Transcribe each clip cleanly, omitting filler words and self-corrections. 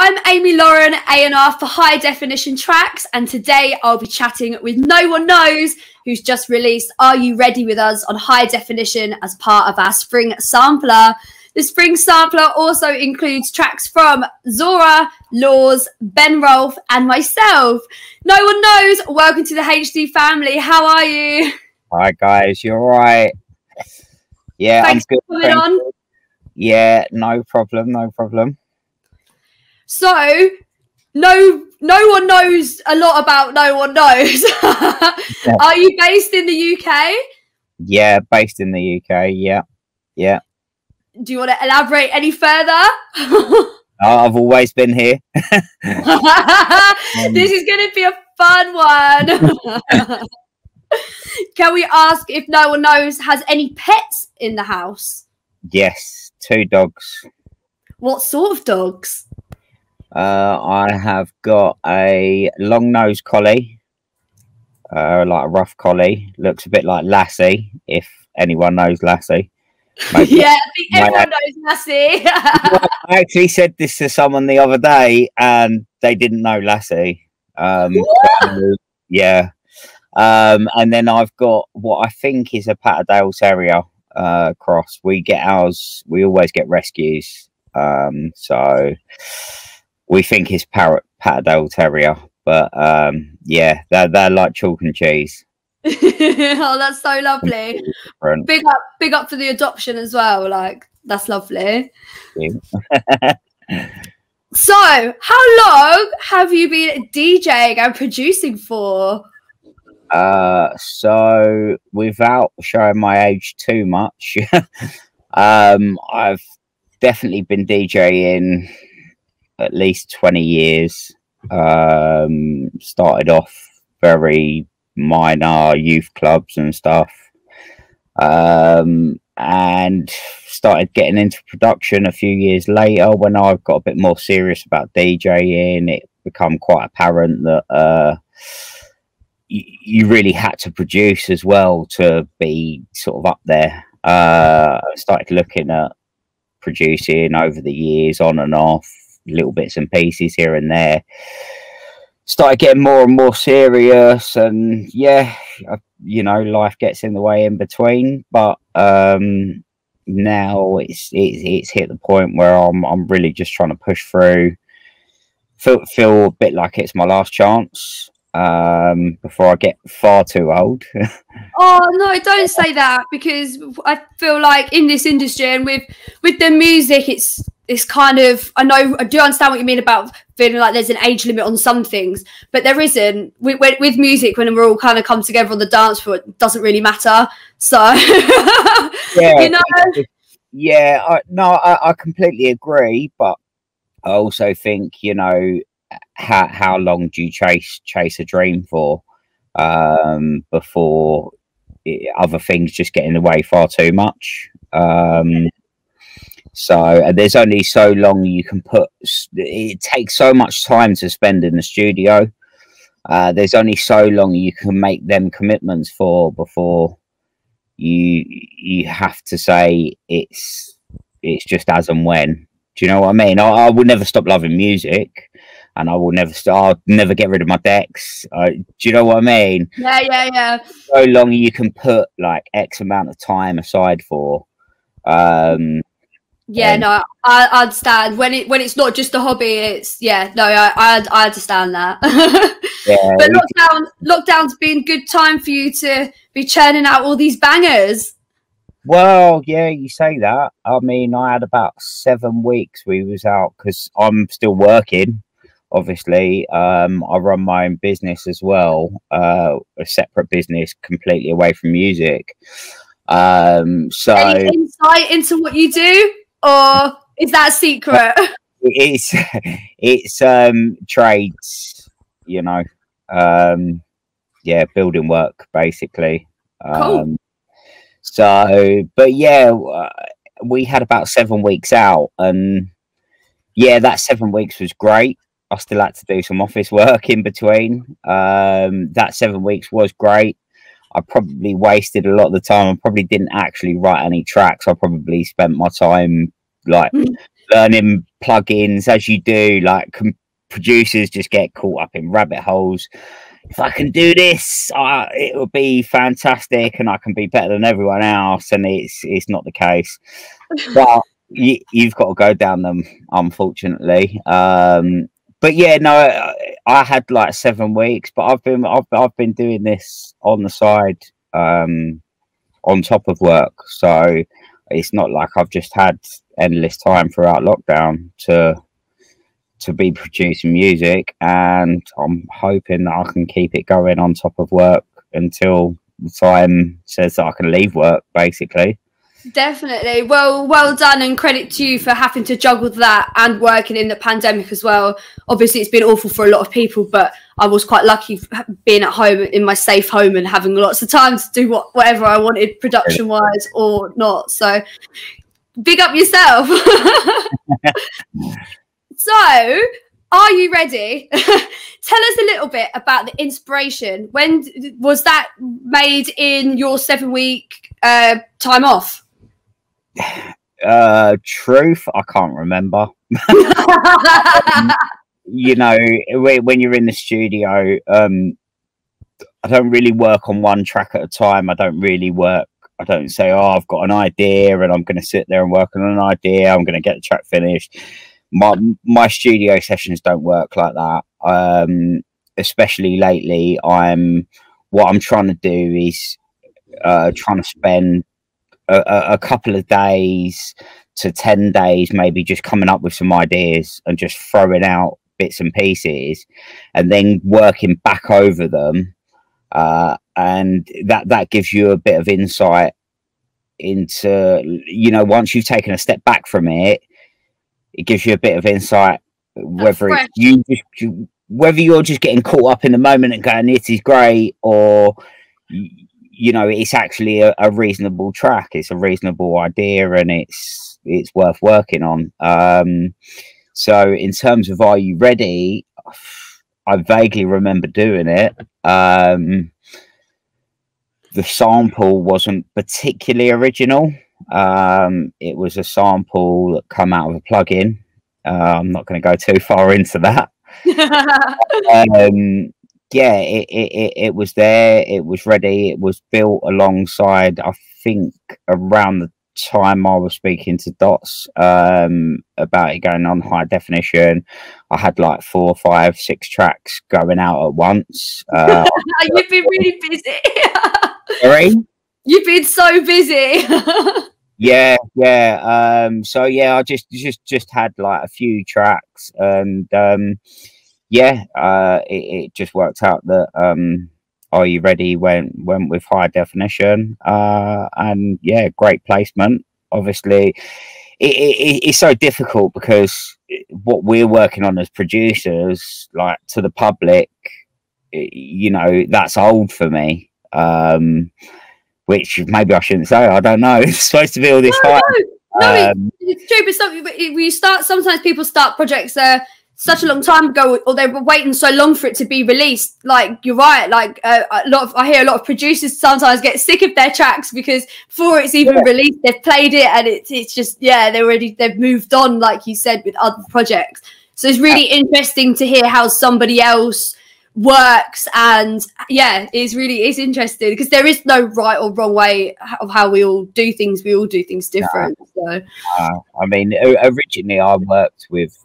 I'm Amy Lauren, A&R for High Definition Tracks, and today I'll be chatting with No One Knows, who's just released Are You Ready With Us on High Definition as part of our Spring Sampler. The Spring Sampler also includes tracks from Zora, Laws, Ben Rolfe, and myself. No One Knows, welcome to the HD family. How are you? Hi guys, you're right. Yeah, Thanks I'm good. for coming on. Yeah, no problem. So, no one knows a lot about No One Knows. Yeah. Are you based in the UK? Yeah, based in the UK. Yeah. Do you want to elaborate any further? I've always been here. This is going to be a fun one. Can we ask if No One Knows has any pets in the house? Yes, 2 dogs. What sort of dogs? I have got a long-nosed collie, like a rough collie. Looks a bit like Lassie, if anyone knows Lassie. Maybe. Yeah, I think everyone knows Lassie. I actually said this to someone the other day, and they didn't know Lassie. Yeah. And then I've got what I think is a Patterdale Terrier cross. We get ours. We always get rescues. So we think it's Patterdale Terrier, but yeah, they're like chalk and cheese. Oh, that's so lovely. Big up for the adoption as well. Like, that's lovely. So, how long have you been DJing and producing for? So without showing my age too much, I've definitely been DJing at least 20 years. Started off very minor youth clubs and stuff, and started getting into production a few years later. When I got a bit more serious about DJing, it became quite apparent that you really had to produce as well to be sort of up there. I started looking at producing over the years, on and off, little bits and pieces here and there. Started getting more and more serious, and yeah, you know, life gets in the way in between. But now it's hit the point where I'm really just trying to push through. Feel a bit like it's my last chance before I get far too old. Oh no, don't say that, because I feel like in this industry and with the music, it's kind of, I do understand what you mean about feeling like there's an age limit on some things, but there isn't. With music, when we're all kind of come together on the dance floor, it doesn't really matter. So yeah, you know. Yeah, I completely agree, but I also think, you know, how long do you chase a dream for before other things just get in the way far too much? So there's only so long you can put. It takes so much time to spend in the studio. There's only so long you can make them commitments for before you have to say it's just as and when. Do you know what I mean? I will never stop loving music, and I will I'll never get rid of my decks. Do you know what I mean? Yeah. So long you can put like X amount of time aside for. Yeah, no, I understand. When it's not just a hobby, it's I understand that. Yeah. But lockdown's been good time for you to be churning out all these bangers. Well, yeah, you say that. I mean, I had about 7 weeks we was out because I'm still working. Obviously, I run my own business as well, a separate business completely away from music. So any insight into what you do, or is that a secret? It's trades, you know. Yeah, building work basically. Cool. So, but yeah, we had about 7 weeks out, and yeah, that 7 weeks was great. I still had to do some office work in between. That 7 weeks was great. I probably wasted a lot of the time. I probably didn't actually write any tracks. I probably spent my time like learning plugins as you do. Like producers just get caught up in rabbit holes. If I can do this, it will be fantastic, and I can be better than everyone else. And it's not the case. But you've got to go down them, unfortunately. But yeah, no, I had like 7 weeks, but I've been doing this on the side, on top of work. So it's not like I've just had endless time throughout lockdown to be producing music, and I'm hoping that I can keep it going on top of work until the time says that I can leave work, basically. Definitely. Well done, and credit to you for having to juggle that and working in the pandemic as well. Obviously it's been awful for a lot of people, but I was quite lucky being at home in my safe home and having lots of time to do whatever I wanted production wise or not. So big up yourself. So, are you ready? Tell us a little bit about the inspiration. When was that made in your 7-week time off? Truth, I can't remember. You know, when you're in the studio, I don't really work on one track at a time. I don't say, oh, I've got an idea and I'm going to sit there and work on an idea. I'm going to get the track finished. My studio sessions don't work like that. Especially lately, what I'm trying to do is trying to spend a couple of days to 10 days, maybe just coming up with some ideas and just throwing out bits and pieces, and then working back over them. And that gives you a bit of insight into, you know, once you've taken a step back from it, it gives you a bit of insight whether whether you're just getting caught up in the moment and going, this is great, or you know, it's actually a reasonable track, it's a reasonable idea, and it's worth working on. So in terms of Are You Ready, I vaguely remember doing it. The sample wasn't particularly original. It was a sample that come out of a plugin. I'm not going to go too far into that. Yeah, it was there. It was ready. It was built alongside, I think, around the time I was speaking to Dots about it going on high definition. I had like 4, 5, 6 tracks going out at once. You've been really busy. Sorry? You've been so busy. Yeah. So yeah, I just had like a few tracks, and it just worked out that Are You Ready went with high definition, and yeah, great placement. Obviously, it's so difficult because what we're working on as producers, like to the public, you know, that's old for me. Which maybe I shouldn't say. I don't know. It's supposed to be all this hype. No, it's true. But sometimes people start projects such a long time ago, or they were waiting so long for it to be released. Like, you're right. Like I hear a lot of producers sometimes get sick of their tracks because before it's even released, they've played it and it's just they've moved on, like you said, with other projects. So it's really interesting to hear how somebody else works, and it's interesting because there is no right or wrong way of how we all do things. We all do things different. So I mean, originally I worked with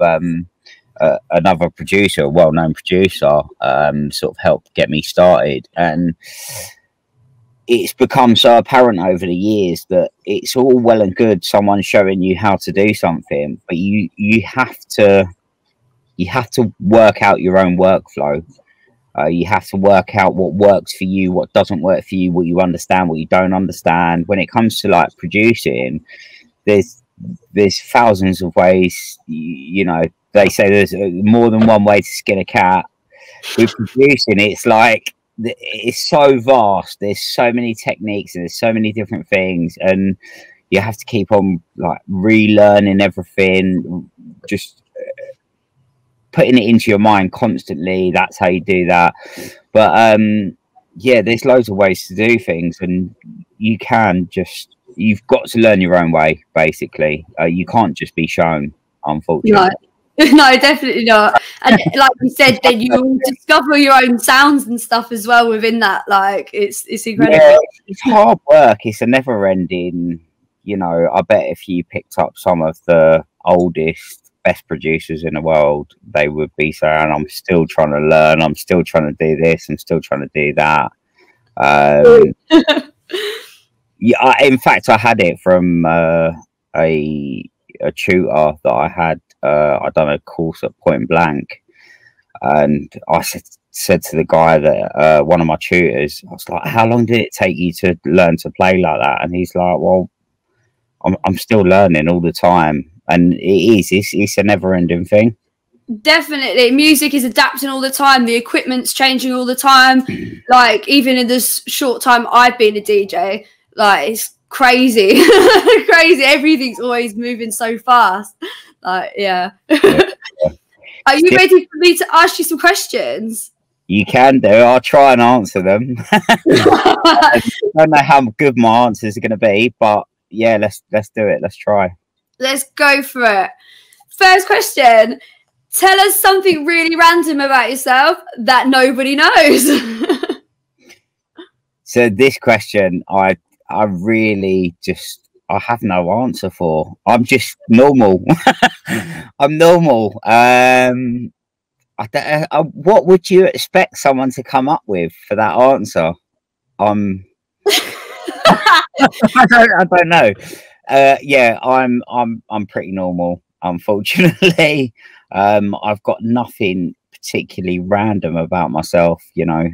another producer, a well-known producer, sort of helped get me started, and it's become so apparent over the years that it's all well and good someone showing you how to do something, but you have to work out your own workflow. You have to work out what works for you, what doesn't work for you, what you understand, what you don't understand. When it comes to like producing, there's thousands of ways. You know, they say there's more than one way to skin a cat. With producing, it's like it's so vast. There's so many techniques and there's so many different things, and you have to keep on like relearning everything. Just putting it into your mind constantly. That's how you do that. But there's loads of ways to do things, and you've got to learn your own way, basically. You can't just be shown. unfortunately. No, no, definitely not. And like you said, then you discover your own sounds and stuff as well within that. Like it's incredible. Yeah, it's hard work. It's a never ending, you know. I bet if you picked up some of the oldest, best producers in the world, they would be saying, I'm still trying to learn, I'm still trying to do this, I'm still trying to do that. Yeah, in fact, I had it from a tutor that I had. I done a course at Point Blank, and I said to the guy that one of my tutors, I was like, "How long did it take you to learn to play like that?" And he's like, "Well, I'm still learning all the time," and it's a never-ending thing. Definitely, music is adapting all the time. The equipment's changing all the time. Like even in this short time I've been a DJ, like it's crazy, crazy. Everything's always moving so fast. Like, yeah. Are you ready for me to ask you some questions? You can do. I'll try and answer them. I don't know how good my answers are going to be, but yeah, let's do it. Let's try. Let's go for it. First question. Tell us something really random about yourself that nobody knows. So this question, I really just, I have no answer for. I'm just normal. I'm normal. What would you expect someone to come up with for that answer? I don't know. Yeah, I'm pretty normal, unfortunately. I've got nothing particularly random about myself, you know.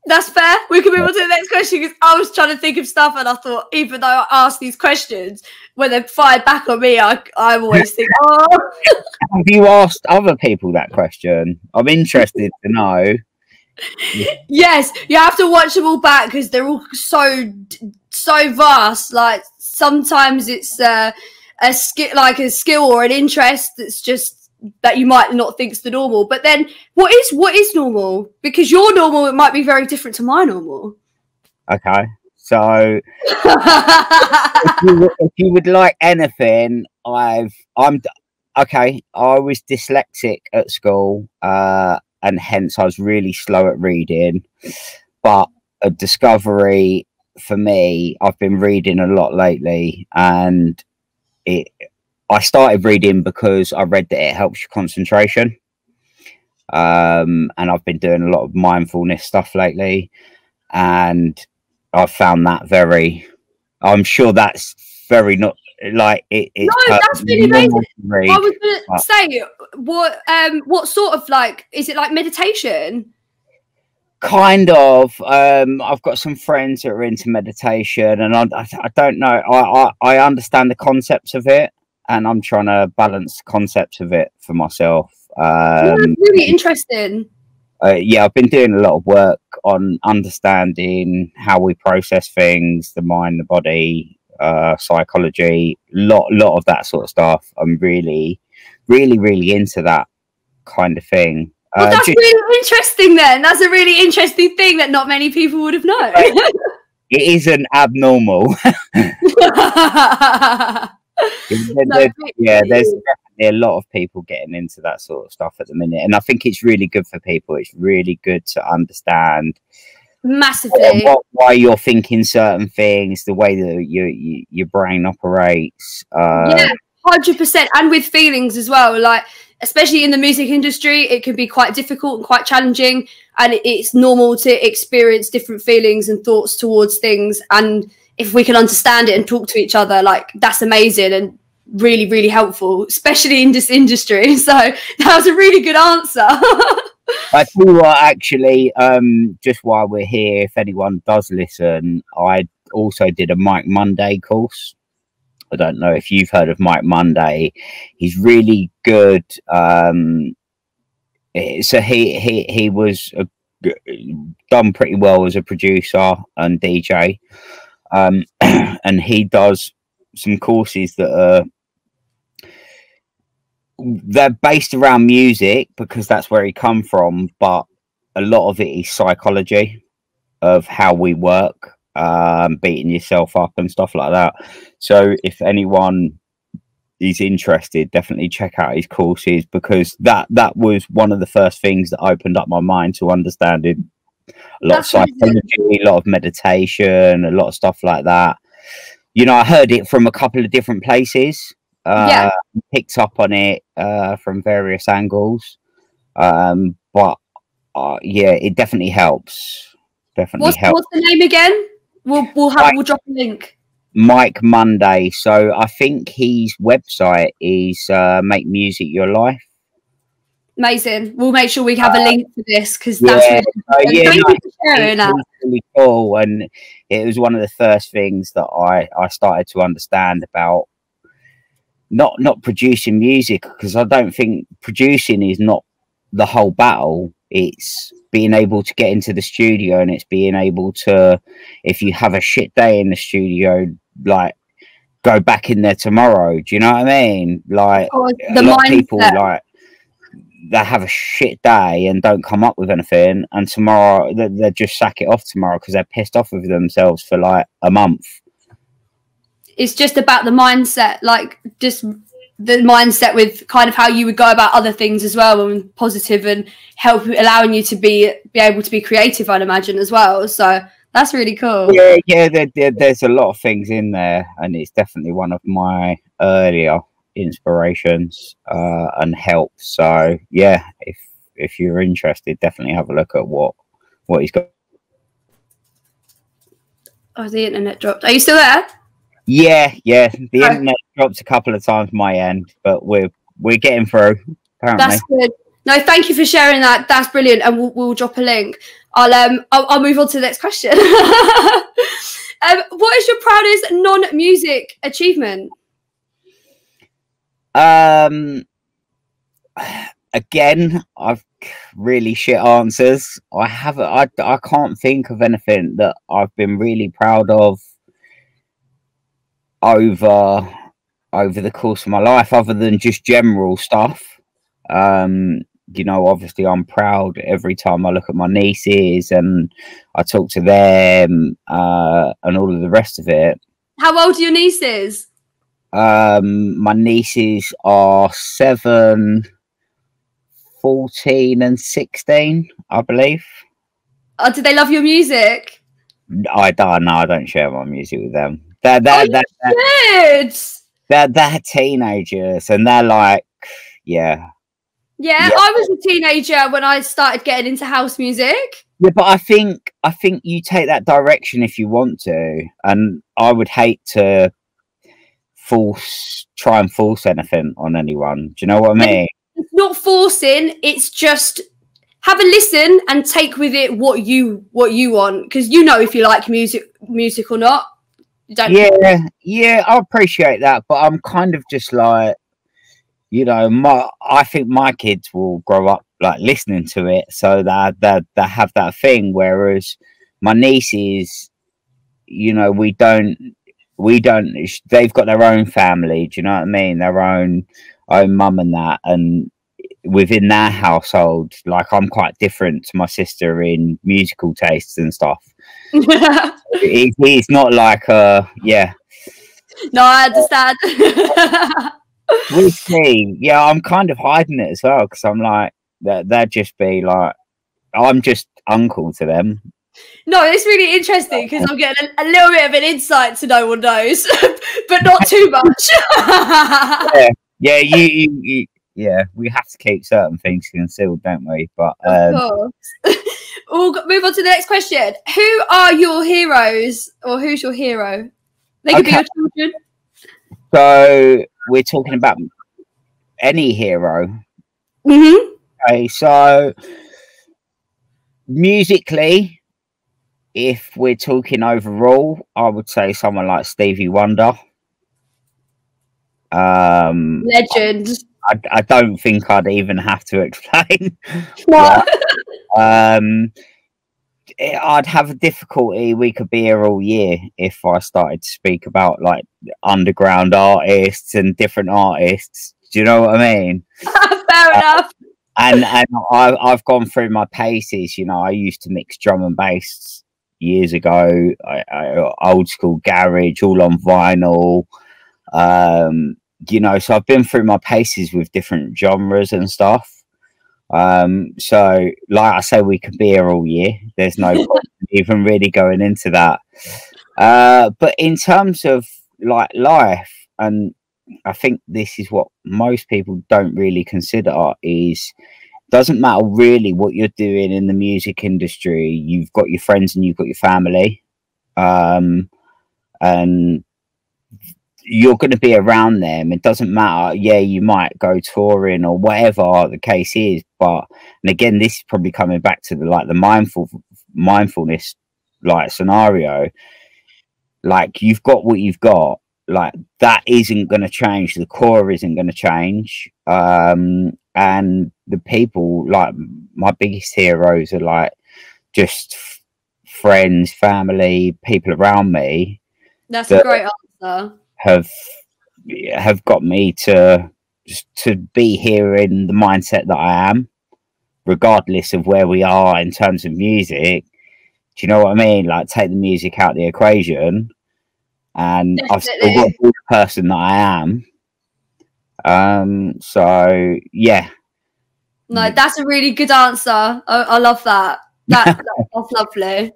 That's fair. We can move on to the next question because I was trying to think of stuff and I thought, even though I asked these questions, when they're fired back on me, I always think, oh. Have you asked other people that question? I'm interested to know. Yes, you have to watch them all back because they're all so vast. Like sometimes it's a skill or an interest that's just that you might not think's the normal, but then what is normal? Because your normal, it might be very different to my normal. Okay, so if you would like anything, I'm okay. I was dyslexic at school, and hence I was really slow at reading. But a discovery for me, I've been reading a lot lately, and I started reading because I read that it helps your concentration. And I've been doing a lot of mindfulness stuff lately, and I've found that I'm sure that's very not like it. No, that's really amazing. I was going to say, what sort of like, is it like meditation? Kind of. I've got some friends that are into meditation, and I don't know. I understand the concepts of it, and I'm trying to balance the concepts of it for myself. Yeah, that's really interesting. Yeah, I've been doing a lot of work on understanding how we process things, the mind, the body, psychology, lot of that sort of stuff. I'm really into that kind of thing. Well, that's really interesting then. That's a really interesting thing that not many people would have known. It isn't abnormal. There's definitely a lot of people getting into that sort of stuff at the minute, and I think it's really good for people. It's really good to understand massively why you're thinking certain things, the way that your brain operates. Yeah, 100%, and with feelings as well. Like especially in the music industry, it can be quite difficult and quite challenging, and it's normal to experience different feelings and thoughts towards things, and if we can understand it and talk to each other, like that's amazing and really, really helpful, especially in this industry. So that was a really good answer. I tell you what, actually, just while we're here, if anyone does listen, I also did a Mike Monday course. I don't know if you've heard of Mike Monday. He's really good. So he was done pretty well as a producer and DJ. And he does some courses that they're based around music because that's where he come from, but a lot of it is psychology of how we work, beating yourself up and stuff like that. So if anyone is interested, definitely check out his courses, because that was one of the first things that opened up my mind to understanding a lot of psychology, a lot of meditation, a lot of stuff like that. You know, I heard it from a couple of different places. Picked up on it from various angles. But yeah, it definitely helps. Definitely helps. What's the name again? We'll drop a link. Mike Monday. So I think his website is Make Music Your Life. Amazing. We'll make sure we have a link for this, because that's really thank you for sharing that. Really cool, and it was one of the first things that I started to understand about not producing music, because I don't think producing is not the whole battle. It's being able to get into the studio, and it's being able to, if you have a shit day in the studio, like, go back in there tomorrow. Do you know what I mean? Like, a lot of people, like, they have a shit day and don't come up with anything, and tomorrow they just sack it off tomorrow because they're pissed off with themselves for like a month. It's just about the mindset, like just the mindset with kind of how you would go about other things as well, and positive, and allowing you to be able to be creative, I'd imagine, as well. So that's really cool. Yeah, there's a lot of things in there, and it's definitely one of my earlier inspirations and help. So yeah, if you're interested, definitely have a look at what he's got. Oh, the internet dropped. Are you still there? Yeah, the internet dropped a couple of times my end, but we're getting through, apparently. That's good. No, thank you for sharing that. That's brilliant, and we'll drop a link. I'll move on to the next question. What is your proudest non-music achievement? Again, I've really shit answers. I can't think of anything that I've been really proud of over the course of my life, other than just general stuff. You know, obviously I'm proud every time I look at my nieces and I talk to them, and all of the rest of it. How old are your nieces? My nieces are 7, 14 and 16, I believe. Oh, do they love your music? I don't share my music with them. They're teenagers, and they're like, yeah. I was a teenager when I started getting into house music. Yeah, but I think you take that direction if you want to, and I would hate to try and force anything on anyone. Do you know what I mean? It's not forcing, it's just have a listen and take with it what you want, because you know if you like music or not. You don't. Yeah, I appreciate that, but I'm kind of just like, you know, I think my kids will grow up like listening to it, so that they have that thing, whereas my nieces, you know, we don't, they've got their own family, do you know what I mean, their own mum and that, and within their household, like, I'm quite different to my sister in musical tastes and stuff. It's not like yeah. No, I understand. We'll see. Yeah, I'm kind of hiding it as well, because I'm like, they'd just be like, I'm just uncle to them. No, it's really interesting, because I'm getting a little bit of an insight to No One Knows, but not too much. Yeah, yeah, we have to keep certain things concealed, don't we? But of course. We'll move on to the next question. Who are your heroes, or who's your hero? They could be your children. So we're talking about any hero. Mm-hmm. Okay, so musically, if we're talking overall, I would say someone like Stevie Wonder. Legend. I don't think I'd even have to explain. What? I'd have a difficulty. We could be here all year if I started to speak about like underground artists and different artists. Do you know what I mean? Fair enough. And I've gone through my paces. You know, I used to mix drum and bass years ago. I old school garage, all on vinyl. you know, so I've been through my paces with different genres and stuff. So like I say, we could be here all year. There's no point even really going into that. But in terms of like life, and I think this is what most people don't really consider, is doesn't matter really what you're doing in the music industry. You've got your friends and you've got your family, and you're going to be around them. It doesn't matter. Yeah, you might go touring or whatever the case is, but, and again, this is probably coming back to the like the mindfulness like scenario. Like, you've got what you've got. Like, that isn't going to change. The core isn't going to change. And the people, like, my biggest heroes are like just friends, family, people around me. That's a great answer. Have got me to be here in the mindset that I am, regardless of where we are in terms of music. Do you know what I mean? Like, take the music out of the equation, and I've still got the person that I am. So yeah. No, that's a really good answer. I love that. That's lovely.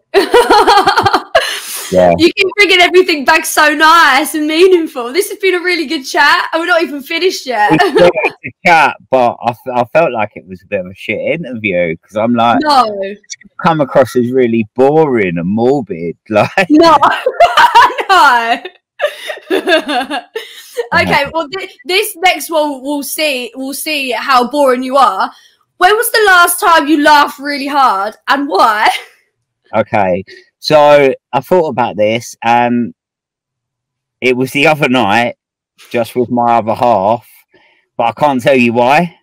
Yeah. You keep bringing everything back so nice and meaningful. This has been a really good chat, and we're not even finished yet. It's a chat, but I felt like it was a bit of a shit interview, because I'm like, no, it's come across as really boring and morbid. Like, no, no. Okay, well, this next one we'll see how boring you are. When was the last time you laughed really hard, and why? Okay. So I thought about this, and it was the other night, just with my other half, but I can't tell you why.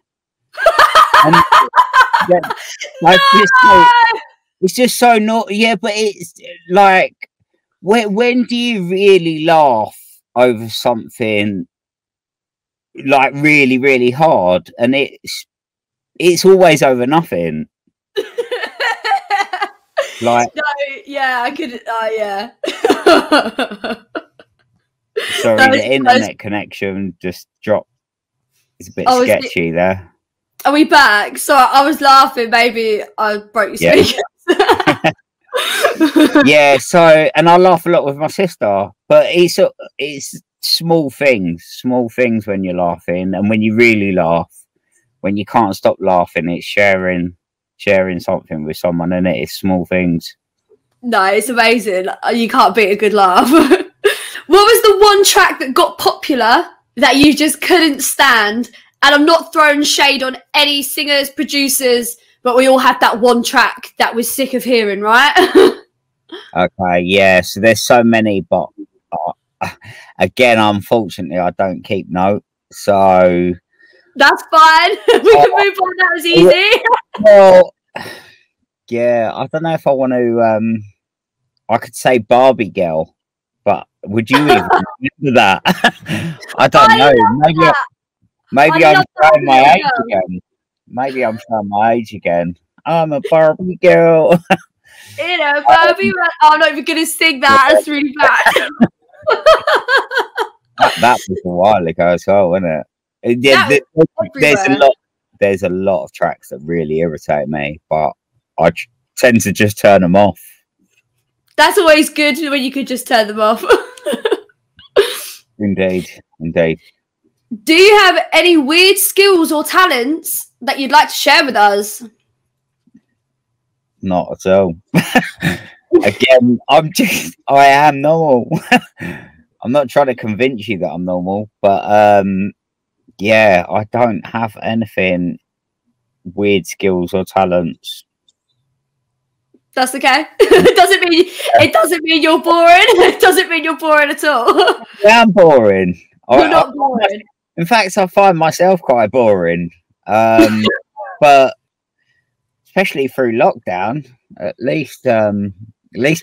It's just so not. Yeah, but it's like, when do you really laugh over something like really, really hard? And it's always over nothing. Like, no, yeah, I could. Yeah. Sorry, the internet connection just dropped. It's a bit sketchy there. Are we back? So I was laughing. Maybe I broke your speakers. Yeah. So, and I laugh a lot with my sister, but it's small things when you're laughing, and when you really laugh, when you can't stop laughing, it's sharing something with someone, and it's small things. No, it's amazing. You can't beat a good laugh. What was the one track that got popular that you just couldn't stand? And I'm not throwing shade on any singers, producers, but we all had that one track that we're sick of hearing, right? Okay, yeah. So there's so many, but again, unfortunately, I don't keep note. So that's fine. We can move on. That was easy. Well, yeah, I don't know if I want to. I could say Barbie Girl, but would you even remember that? I don't know. Maybe I'm showing my age again. Maybe I'm showing my age again. I'm a Barbie girl. You know, Barbie. I'm not even going to sing that. That's really bad. that was a while ago as well, wasn't it? Yeah, there's a lot of tracks that really irritate me, but I tend to just turn them off. That's always good when you could just turn them off. Indeed. Do you have any weird skills or talents that you'd like to share with us? Not at all. Again, I am normal. I'm not trying to convince you that I'm normal, but yeah, I don't have anything weird skills or talents. That's okay. It doesn't mean you're boring. It doesn't mean you're boring at all. Yeah, I'm boring. You're not boring. In fact, I find myself quite boring. But especially through lockdown, at least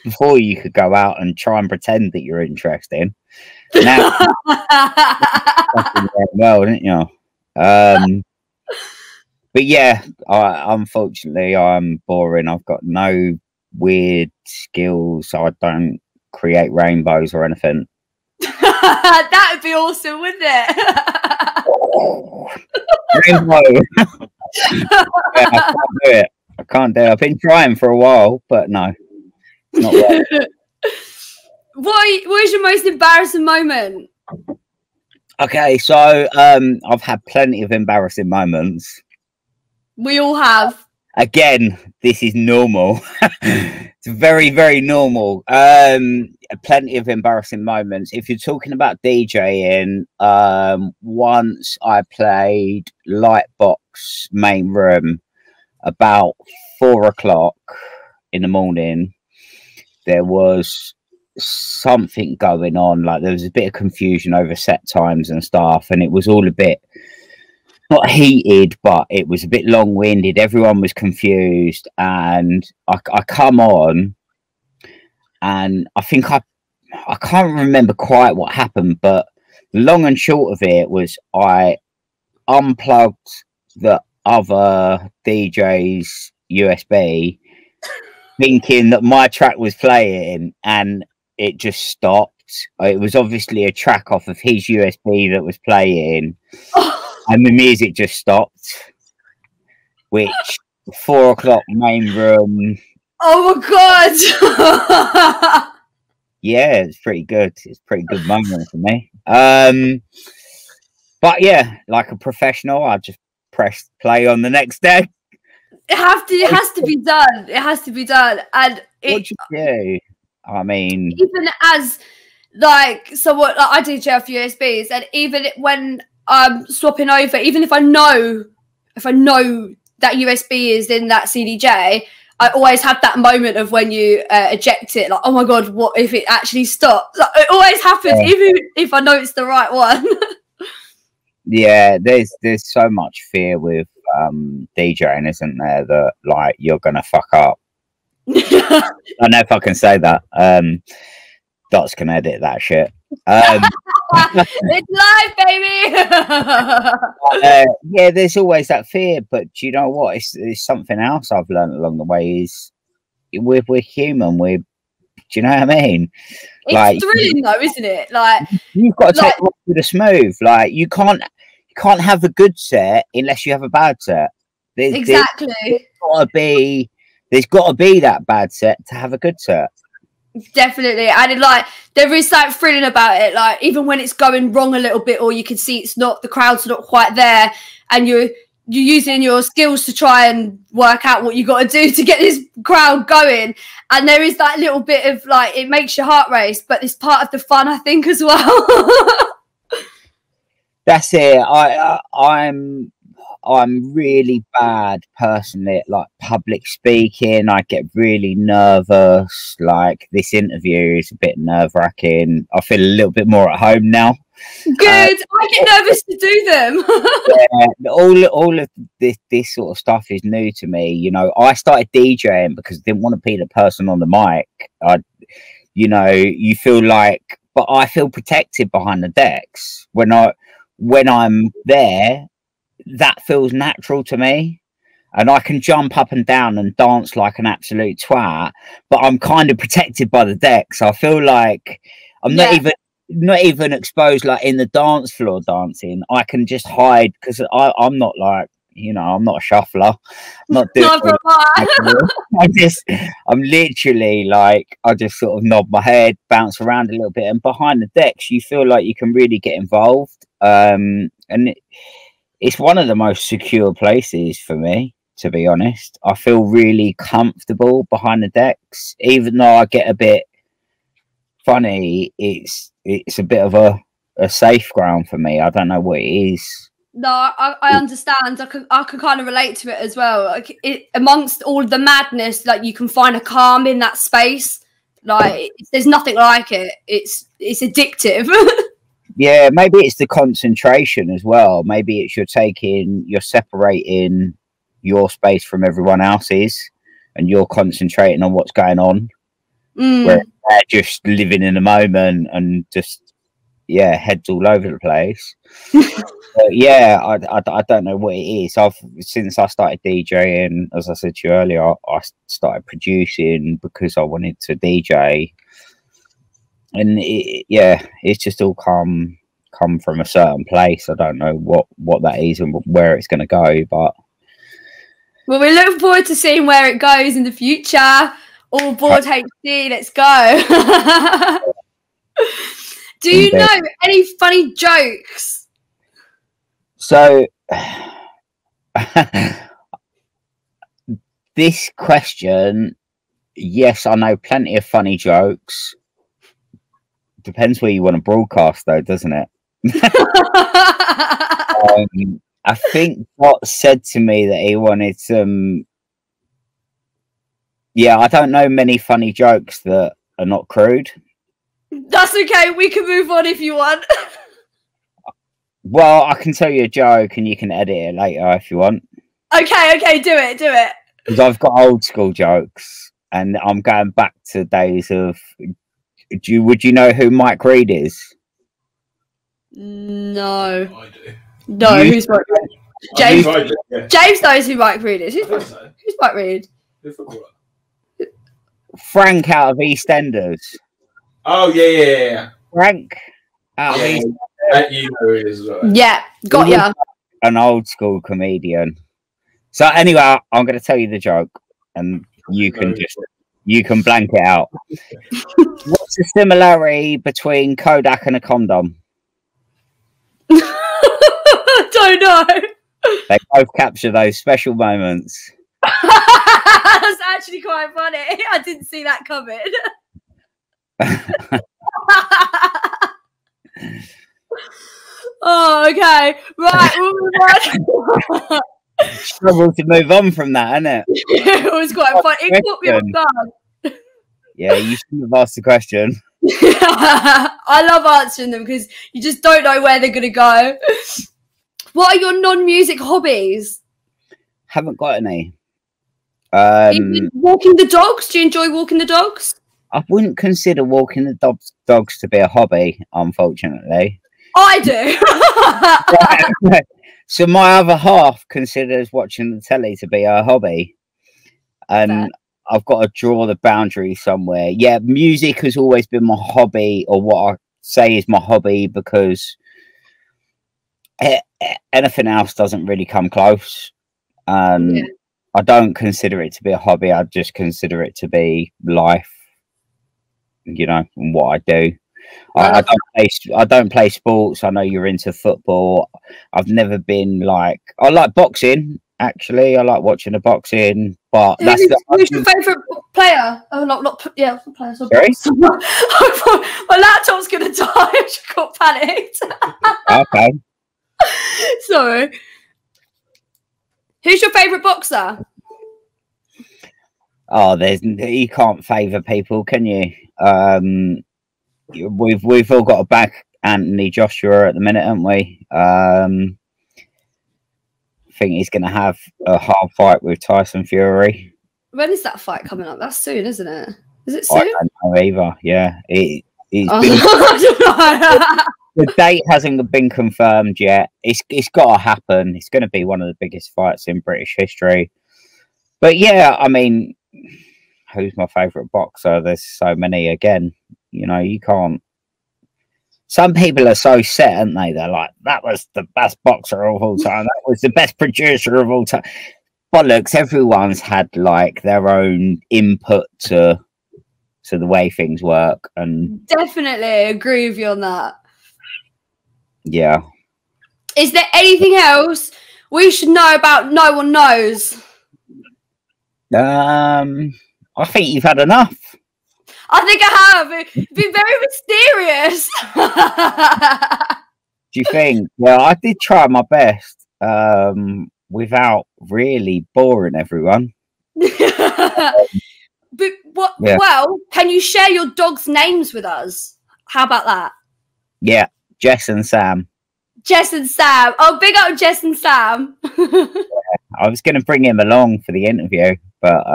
before you could go out and try and pretend that you're interesting. Now, well, didn't you? But yeah, unfortunately, I'm boring. I've got no weird skills. I don't create rainbows or anything. That would be awesome, wouldn't it? Rainbow. Yeah, I can't do it. I can't do it. I've been trying for a while, but no, it's not working. What is your most embarrassing moment? Okay, so I've had plenty of embarrassing moments. We all have. Again, this is normal. It's very, very normal. Plenty of embarrassing moments. If you're talking about DJing, once I played Lightbox main room about 4 o'clock in the morning. There was something going on, like there was a bit of confusion over set times and stuff, and it was all a bit not heated, but it was a bit long-winded. Everyone was confused, and I come on, and I think I can't remember quite what happened, but the long and short of it was I unplugged the other DJ's USB, thinking that my track was playing, and it just stopped. It was obviously a track off of his USB that was playing, and the music just stopped. Which 4 o'clock main room. Oh my god! Yeah, it's pretty good. It's a pretty good moment for me. But yeah, like a professional, I just pressed play on the next day. It has to be done. It has to be done. And What you do? I mean, even as like someone, like I DJ off USBs, and even when I'm swapping over, even if I know that USB is in that CDJ, I always have that moment of when you eject it, like, oh my god, what if it actually stops? Like, it always happens, even if I know it's the right one. Yeah, there's so much fear with DJing, isn't there, that like you're gonna fuck up. I don't know if I can say that. Dots can edit that shit. It's live, baby. Yeah, there's always that fear, but do you know what? It's something else I've learned along the way is we're human. Do you know what I mean? It's like, thrilling though, isn't it? Like you've got to take it with a smooth. Like you can't have a good set unless you have a bad set. Exactly. There's got to be that bad set to have a good set. Definitely. And like there is that thrilling about it, like even when it's going wrong a little bit, or you can see the crowd's not quite there, and you're using your skills to try and work out what you got to do to get this crowd going, and there is that little bit of like, it makes your heart race, but it's part of the fun, I think, as well. That's it. I'm really bad personally at like public speaking. I get really nervous. Like this interview is a bit nerve-wracking. I feel a little bit more at home now. Good. I get nervous to do them. Yeah, all of this sort of stuff is new to me. You know, I started DJing because I didn't want to be the person on the mic. You feel like, but I feel protected behind the decks when I'm there. That feels natural to me, and I can jump up and down and dance like an absolute twat, but I'm kind of protected by the decks. I feel like I'm not even exposed like in the dance floor dancing. I can just hide because I'm not like, I'm not a shuffler. I'm not doing I'm literally like, I just sort of nod my head, bounce around a little bit, and behind the decks you feel like you can really get involved. And it's one of the most secure places for me, to be honest. I feel really comfortable behind the decks, even though I get a bit funny. It's a bit of a safe ground for me. I don't know what it is. No, I understand. I can kind of relate to it as well. Like amongst all the madness, like you can find a calm in that space. Like there's nothing like it. It's addictive. Yeah, maybe it's the concentration as well. Maybe it's you're separating your space from everyone else's, and you're concentrating on what's going on. Where they're just living in the moment and just, heads all over the place. But yeah, I don't know what it is. Since I started DJing, as I said to you earlier, I started producing because I wanted to DJ. and yeah, it's just all come from a certain place. I don't know what that is and where it's going to go, but well, we look forward to seeing where it goes in the future. All board HD, let's go. Do you know any funny jokes? So this question, yes, I know plenty of funny jokes. Depends where you want to broadcast, though, doesn't it? I think Bot said to me that he wanted some. Yeah, I don't know many funny jokes that are not crude. That's okay. We can move on if you want. Well, I can tell you a joke and you can edit it later if you want. Okay, do it. Because I've got old school jokes and I'm going back to days of. Would you know who Mike Reed is? No. I do. No, who's Mike Reed? James knows who Mike Reed is. Who's Mike Reed? Frank out of EastEnders. Oh, yeah. Frank out of EastEnders. You know who it is as well. Yeah, got ya. An old school comedian. So anyway, I'm going to tell you the joke and you can blank it out. What's the similarity between Kodak and a condom? Don't know. They both capture those special moments. That's actually quite funny. I didn't see that coming. Oh, okay. Right, we'll move on. Struggle to move on from that, isn't it? It was quite fun. It caught me off guard. Yeah, you shouldn't have asked the question. I love answering them because you just don't know where they're going to go. What are your non-music hobbies? Haven't got any. Walking the dogs? Do you enjoy walking the dogs? I wouldn't consider walking the dogs to be a hobby, unfortunately. I do. So my other half considers watching the telly to be a hobby. And I've got to draw the boundary somewhere. Yeah, music has always been my hobby, or what I say is my hobby, because anything else doesn't really come close. I don't consider it to be a hobby. I just consider it to be life, you know, and what I do. I don't play sports. I know you're into football. I've never been like, I like boxing. Actually, I like watching the boxing, but who's your favourite player? Oh, not player. Sorry? My laptop's gonna die. I just got panicked. Okay. Sorry. Who's your favourite boxer? Oh, you can't favour people, can you? We've all got to back Anthony Joshua at the minute, haven't we? I think he's going to have a hard fight with Tyson Fury. When is that fight coming up? That's soon, isn't it? Is it soon? I don't know either. Yeah, the The date hasn't been confirmed yet. It's got to happen. It's going to be one of the biggest fights in British history. But yeah, I mean, who's my favourite boxer? There's so many. Again, you know, you can't. Some people are so set, aren't they? They're like, that was the best boxer of all time. That was the best producer of all time. Bollocks, everyone's had like their own input to the way things work. And definitely agree with you on that. Yeah. Is there anything else we should know about No One Knows? I think you've had enough. I think I have. It's been very mysterious. Do you think? Well, I did try my best without really boring everyone. But what? Yeah. Well, can you share your dogs' names with us? How about that? Yeah, Jess and Sam. Jess and Sam. Oh, big up Jess and Sam. Yeah, I was going to bring him along for the interview, but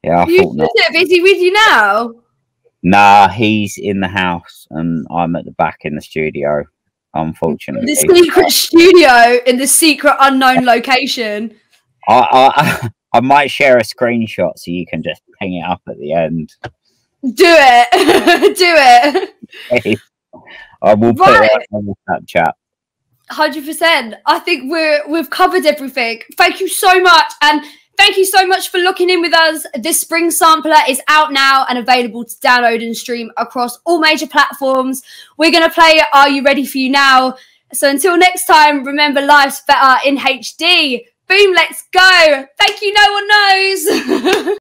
yeah, I thought not. Is he with you now? Nah, he's in the house and I'm at the back in the studio, unfortunately. The secret studio in the secret unknown location. I might share a screenshot so you can just hang it up at the end. Do it. Do it. I will put it on the Snapchat. 100%. I think we've covered everything. Thank you so much. And thank you so much for locking in with us. This Spring Sampler is out now and available to download and stream across all major platforms. We're going to play Are You Ready For You Now? So until next time, remember life's better in HD. Boom, let's go. Thank you, No One Knows.